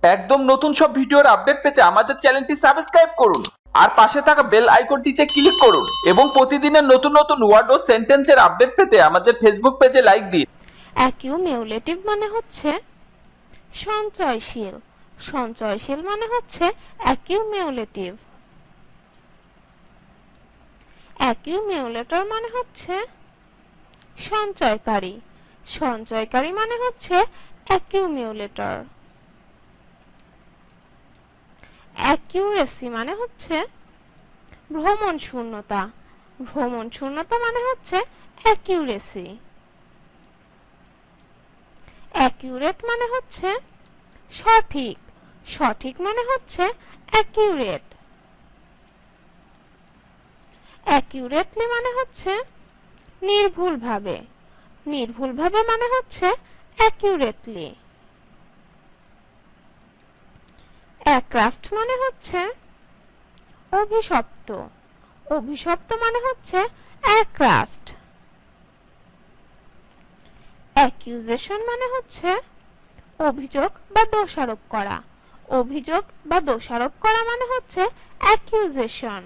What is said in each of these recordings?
একদম নতুন সব ভিডিওর আপডেট পেতে আমাদের চ্যানেলটি সাবস্ক্রাইব করুন আর পাশে থাকা বেল আইকনটিতে ক্লিক করুন এবং প্রতিদিনের নতুন নতুন ওয়ার্ড ও সেন্টেন্সের আপডেট পেতে আমাদের ফেসবুক পেজে লাইক দিন। অ্যাকিউমুলেটিভ মানে হচ্ছে সঞ্চয়শীল। সঞ্চয়শীল মানে হচ্ছে অ্যাকিউমুলেটিভ। অ্যাকিউমুলেটর মানে হচ্ছে সঞ্চয়কারী। সঞ্চয়কারী মানে হচ্ছে অ্যাকিউমুলেটর। অ্যাকিউরেসি মানে হচ্ছে ভ্রমণ শূন্যতা। ভ্রমণ শূন্যতা মানে হচ্ছে অ্যাকিউরেসি। অ্যাকিউরেট মানে হচ্ছে সঠিক। সঠিক মানে হচ্ছে অ্যাকিউরেট। অ্যাকিউরেটলি মানে হচ্ছে নির্ভুলভাবে। নির্ভুলভাবে মানে হচ্ছে অ্যাকিউরেটলি। অ্যাক্রাস্ট মানে হচ্ছে অভিশপ্ত। অভিশপ্ত মানে হচ্ছে অ্যাক্রাস্ট। অ্যাকিউজেশন মানে হচ্ছে অভিযোগ বা দোষারোপ করা। অভিযোগ বা দোষারোপ করা মানে হচ্ছে অ্যাকিউজেশন।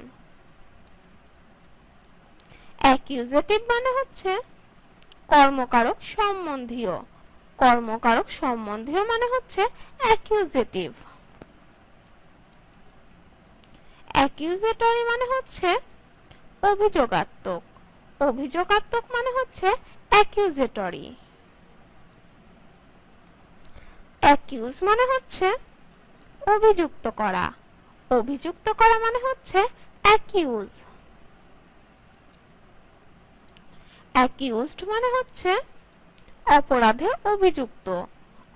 অ্যাকিউজেটিভ মানে হচ্ছে কর্মকারক সম্বন্ধীয়। কর্মকারক সম্বন্ধীয় মানে হচ্ছে অ্যাকিউজেটিভ। অ্যাকিউজেটরি মানে হচ্ছে অভিযোগাত্মক। অভিযোগাত্মক মানে হচ্ছে অ্যাকিউজেটরি। অ্যাকিউজ মানে হচ্ছে অভিযুক্ত করা। অভিযুক্ত করা মানে হচ্ছে অ্যাকিউজ। অ্যাকিউজড মানে হচ্ছে অপরাধে অভিযুক্ত।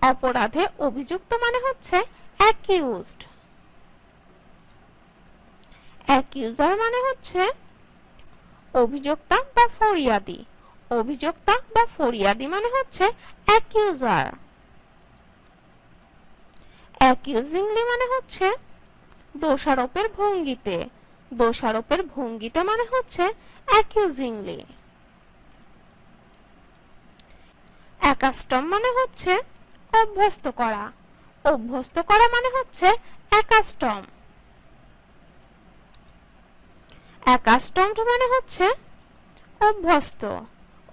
অপরাধে অভিযুক্ত মানে হচ্ছে অ্যাকিউজড। অ্যাকিউজার মানে হচ্ছে অভিযোক্তা বা ফরিয়াদি। অভিযোক্তা বা ফরিয়াদি মানে হচ্ছে অ্যাকিউজার। অ্যাকিউজিংলি মানে হচ্ছে দোষারোপের ভঙ্গিতে। দোষারোপের ভঙ্গিতে মানে হচ্ছে অ্যাকিউজিংলি। অ্যাকাস্টম মানে হচ্ছে অভ্যস্ত করা। অভ্যস্ত করা মানে হচ্ছে অ্যাকাস্টম। অ্যাকাস্টমড মানে হচ্ছে অভ্যস্ত।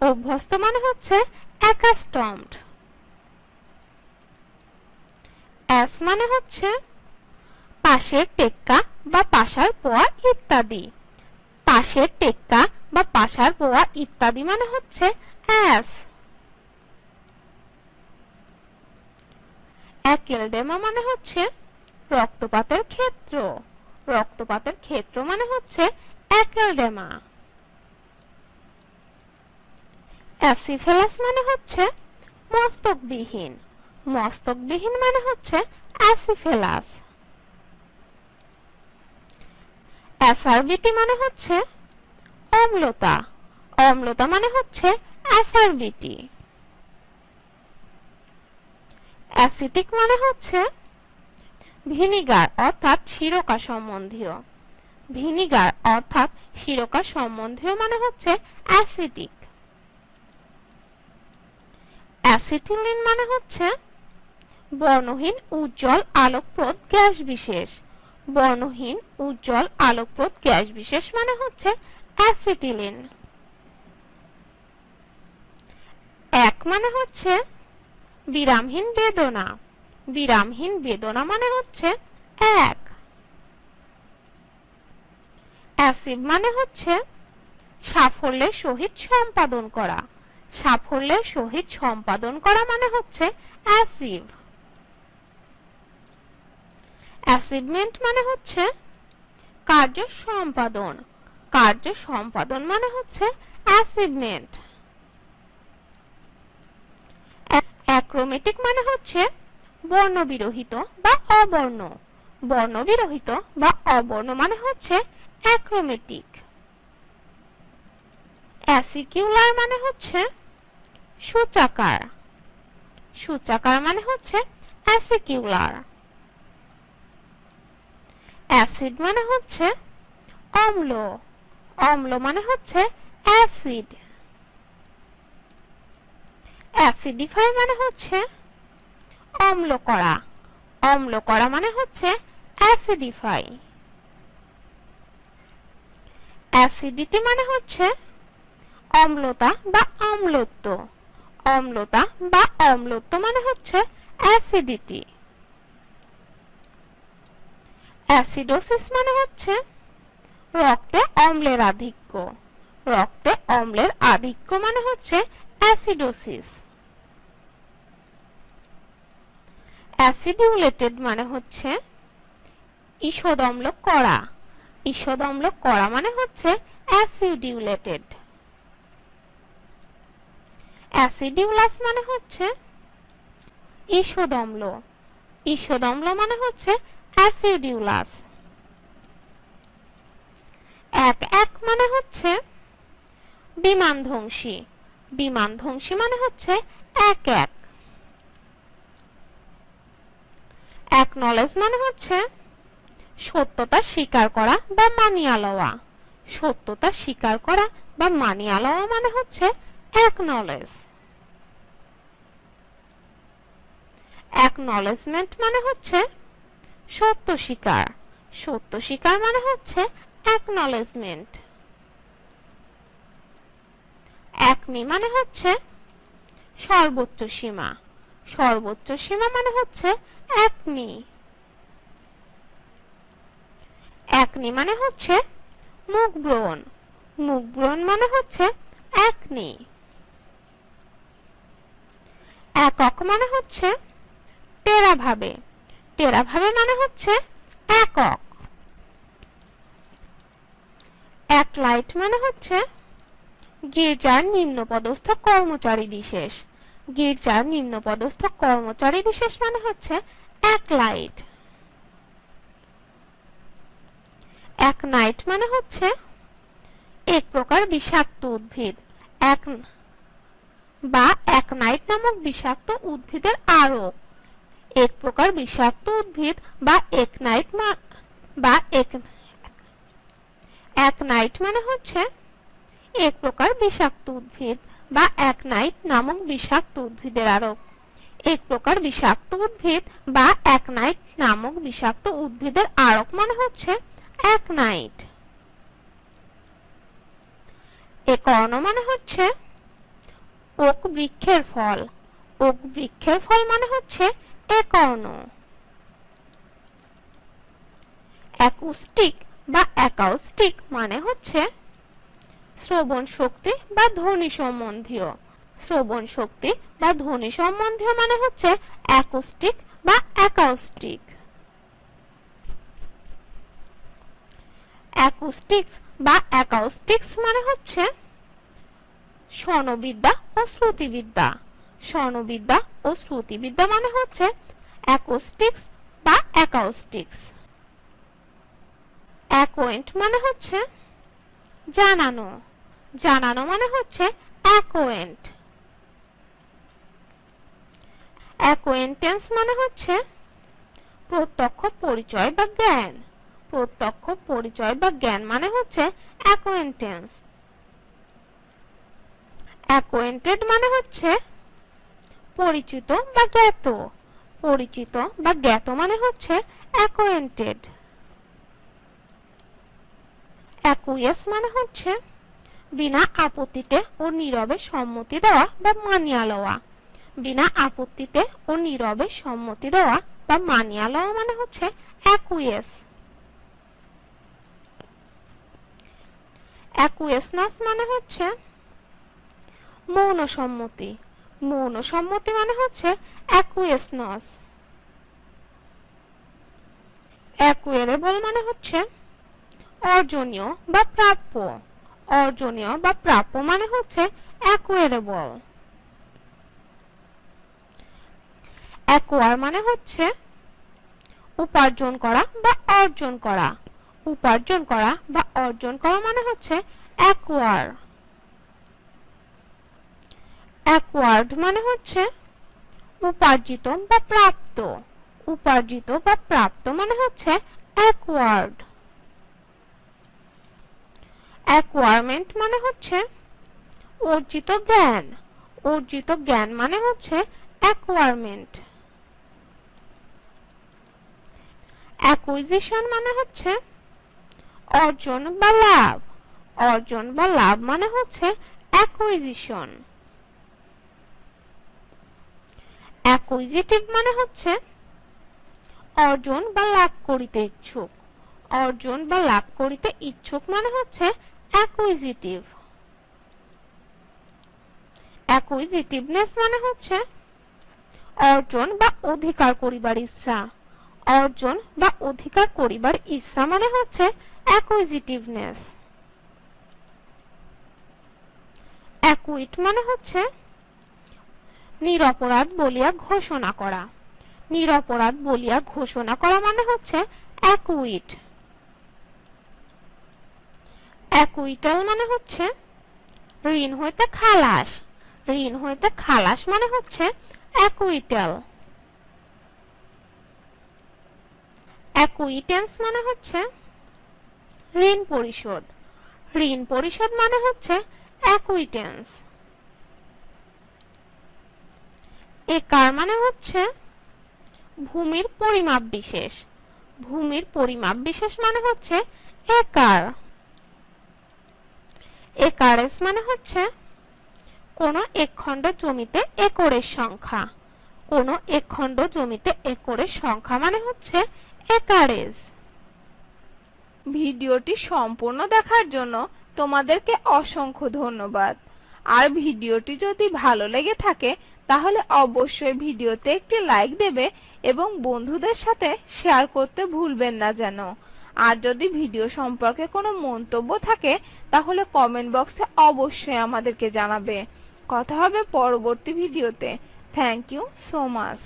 অভ্যস্ত মানে হচ্ছে অ্যাকাস্টমড। অ্যাস মানে হচ্ছে পাশের টেক্কা বা পাশার পোয়া ইত্যাদি। পাশের টেক্কা বা পাশার পোয়া ইত্যাদি মানে হচ্ছে অ্যাস। অ্যাকেলডেমা মানে হচ্ছে রক্তপাতের ক্ষেত্র। রক্তপাতের ক্ষেত্র মানে হচ্ছে অ্যাকেলডেমা। অ্যাসিফেলাস মানে হচ্ছে মস্তকবিহীন। মস্তকবিহীন মানে হচ্ছে অ্যাসিফেলাস। অ্যাসারবিটি মানে হচ্ছে অম্লতা। অম্লতা মানে হচ্ছে অ্যাসারবিটি। অ্যাসিটিক মানে হচ্ছে ভিনিগার অর্থাৎ সিরকা সম্বন্ধীয়। ভিনিগার অর্থাৎ সিরকা সম্বন্ধীয় মানে হচ্ছে অ্যাসিটিক। অ্যাসিটিলিন মানে হচ্ছে বর্ণহীন উজ্জ্বল আলোকপ্রদ গ্যাস বিশেষ। বর্ণহীন উজ্জ্বল আলোকপ্রদ গ্যাস বিশেষ মানে হচ্ছে অ্যাসিটিলিন। এক মানে হচ্ছে বিরামহীন বেদনা। বিরামহীন বেদনা মানে হচ্ছে এক। অ্যাসিভ মানে হচ্ছে সাফল্যের সহিত সম্পাদন করা। সাফল্যের সহিত সম্পাদন করা মানে হচ্ছে অ্যাসিভ। অ্যাচিভমেন্ট মানে হচ্ছে কার্য সম্পাদন। কার্য সম্পাদন মানে হচ্ছে অ্যাচিভমেন্ট। অ্যাক্রোমেটিক মানে হচ্ছে বর্ণবিরহিত বা অবর্ণ। বর্ণবিরহিত বা অবর্ণ মানে হচ্ছে অ্যাক্রোমেটিক। অ্যাসিকিউলার মানে হচ্ছে সূচাকার। সূচাকার মানে হচ্ছে অ্যাসিকিউলার। অ্যাসিড মানে হচ্ছে অম্ল। অম্ল মানে হচ্ছে অ্যাসিড। অ্যাসিডিফাই মানে হচ্ছে অম্ল করা। অম্ল করা মানে হচ্ছে অ্যাসিডিফাই। অ্যাসিডিটি মানে হচ্ছে অম্লতা বা অম্লত্ব। অম্লতা বা অম্লত্ব মানে হচ্ছে অ্যাসিডিটি। অ্যাসিডোসিস মানে হচ্ছে রক্তে অম্লের আধিক্য। রক্তে অম্লের আধিক্য মানে হচ্ছে অ্যাসিডোসিস। অ্যাসিডিউলেটেড মানে হচ্ছে ঈষদ অম্ল করা। ঈষদ অম্ল করা মানে হচ্ছে অ্যাসিডিউলেটেড। অ্যাসিডিউলাস মানে হচ্ছে ঈষদ অম্ল। ঈষদ অম্ল মানে হচ্ছে অ্যাসিডিউলাস। এক এক মানে হচ্ছে বিমানধ্বংসী। বিমানধ্বংসী মানে হচ্ছে এক এক। অ্যাকনলেজ মানে হচ্ছে সত্যতা স্বীকার করা বা মানিয়া লওয়া। সত্যতা স্বীকার করা বা মানিয়া লওয়া মানে হচ্ছে অ্যাকনলেজ। অ্যাকনলেজমেন্ট মানে হচ্ছে সত্য স্বীকার। সত্য স্বীকার মানে হচ্ছে অ্যাকনলেজমেন্ট। অ্যাকমি মানে হচ্ছে সর্বোচ্চ সীমা। সর্বোচ্চ সীমা মানে হচ্ছে অ্যাকমি। অ্যাকনি মানে হচ্ছে মুখ ব্রণ। মুখ ব্রণ মানে হচ্ছে অ্যাকনি। একক মানে হচ্ছে টেরা ভাবে। টেরা ভাবে মানে হচ্ছে একক। অ্যাকলাইট মানে হচ্ছে গির্জার নিম্নপদস্থ কর্মচারী বিশেষ। গির্জার নিম্নপদস্থ কর্মচারী বিশেষ মানে হচ্ছে অ্যাকলাইট। অ্যাকনাইট মানে হচ্ছে এক প্রকার বিষাক্ত উদ্ভিদ। অ্যাকনাইট নামক বিষাক্ত উদ্ভিদের আরোপ। এক প্রকার বিষাক্ত উদ্ভিদ বা অ্যাকনাইট মানে হচ্ছে এক প্রকার বিষাক্ত উদ্ভিদ বা অ্যাকনাইট নামক বিষাক্ত উদ্ভিদের আরোপ। এক প্রকার বিষাক্ত উদ্ভিদ বা অ্যাকনাইট নামক বিষাক্ত উদ্ভিদের আরোপ মানে হচ্ছে অ্যাকনাইট। একর্ণ মানে হচ্ছে ওক বৃক্ষের ফল। ওক বৃক্ষের ফল মানে হচ্ছে একর্ণ। অ্যাকুস্টিক বা অ্যাকাউস্টিক মানে হচ্ছে শ্রবণ শক্তি বা ধ্বনি সম্বন্ধীয়। শ্রবণ শক্তি বা ধ্বনি সম্বন্ধীয় মানে হচ্ছে অ্যাকুস্টিক বা অ্যাকাউস্টিক। অ্যাকুস্টিক্স বা অ্যাকাউস্টিক্স মানে হচ্ছে স্বনবিদ্যা ও শ্রুতিবিদ্যা। স্বনবিদ্যা ও শ্রুতিবিদ্যা মানে হচ্ছে অ্যাকুস্টিক্স বা অ্যাকাউস্টিক্স। অ্যাকোয়েন্ট মানে হচ্ছে জানানো। জানানো মানে হচ্ছে অ্যাকোয়েন্ট। অ্যাকোয়েন্টেন্স মানে হচ্ছে প্রত্যক্ষ পরিচয় বা জ্ঞান। প্রত্যক্ষ পরিচয় বা জ্ঞান মানে হচ্ছে অ্যাকোয়েন্টেন্স। অ্যাকোয়েন্টেড মানে হচ্ছে পরিচিত বা জ্ঞাত। পরিচিত বা জ্ঞাত মানে হচ্ছে অ্যাকোয়েন্টেড। অ্যাকুয়েস মানে হচ্ছে বিনা আপত্তিতে ও নীরবে সম্মতি দেওয়া বা মানিয়া লওয়া। বিনা আপত্তিতে ও নীরবে সম্মতি দেওয়া বা মানিয়া লওয়া মানে হচ্ছে অ্যাকুয়েস। অ্যাকুয়েসনেস মানে হচ্ছে মৌন সম্মতি। মৌন সম্মতি মানে হচ্ছে অ্যাকুয়েসনেস। অ্যাকুয়েরেবল মানে হচ্ছে অর্জনীয় বা প্রাপ্য। অর্জনীয় বা প্রাপ্য মানে হচ্ছে অ্যাকুয়েরেবল। অ্যাকোয়ার মানে হচ্ছে উপার্জন করা বা অর্জন করা। উপার্জন করা বা অর্জন করা মানে হচ্ছে অ্যাকোয়ার। অ্যাকোয়ার্ড মানে হচ্ছে উপার্জিত বা প্রাপ্ত। উপার্জিত বা প্রাপ্ত মানে হচ্ছে অ্যাকোয়ার্ড। অ্যাকোয়ারমেন্ট মানে হচ্ছে অর্জিত জ্ঞান। অর্জিত জ্ঞান মানে হচ্ছে অ্যাকোয়ারমেন্ট। অ্যাকুইজিশন মানে হচ্ছে অর্জন বা লাভ। অর্জন বা লাভ মানে হচ্ছে অ্যাকুইজিশন। অ্যাকুইজিটিভ মানে হচ্ছে অর্জন বা লাভ করিতে ইচ্ছুক। অর্জন বা লাভ করিতে ইচ্ছুক মানে হচ্ছে অ্যাকুইজিটিভ। অ্যাকুইজিটিভনেস মানে হচ্ছে অর্জন বা অধিকার করিবার ইচ্ছা। অর্জন বা অধিকার করিবার ইচ্ছা মানে হচ্ছে অ্যাকুইজিটিভনেস। অ্যাকুইট মানে হচ্ছে নিরপরাধ বলিয়া ঘোষণা করা। নিরপরাধ বলিয়া ঘোষণা করা মানে হচ্ছে অ্যাকুইট। অ্যাকুইটাল মানে হচ্ছে ঋণ হইতে খালাস। ঋণ হইতে খালাস মানে হচ্ছে অ্যাকুইটাল। অ্যাকুইটেন্স মানে হচ্ছে ঋণ পরিশোধ। ঋণ পরিশোধ মানে হচ্ছে অ্যাকুইটেন্স। একার মানে হচ্ছে ভূমির পরিমাপ বিশেষ। ভূমির পরিমাপ বিশেষ মানে হচ্ছে একার। একারেস মানে হচ্ছে কোন একখণ্ড জমিতে একরের সংখ্যা। কোন একখণ্ড জমিতে একরের সংখ্যা মানে হচ্ছে একারেজ। ভিডিওটি সম্পূর্ণ দেখার জন্য তোমাদেরকে অসংখ্য ধন্যবাদ। আর ভিডিওটি যদি ভালো লেগে থাকে তাহলে অবশ্যই ভিডিওতে একটি লাইক দেবে এবং বন্ধুদের সাথে শেয়ার করতে ভুলবেন না যেন। আর যদি ভিডিও সম্পর্কে কোনো মন্তব্য থাকে তাহলে কমেন্ট বক্সে অবশ্যই আমাদেরকে জানাবে। কথা হবে পরবর্তী ভিডিওতে। Thank you so much.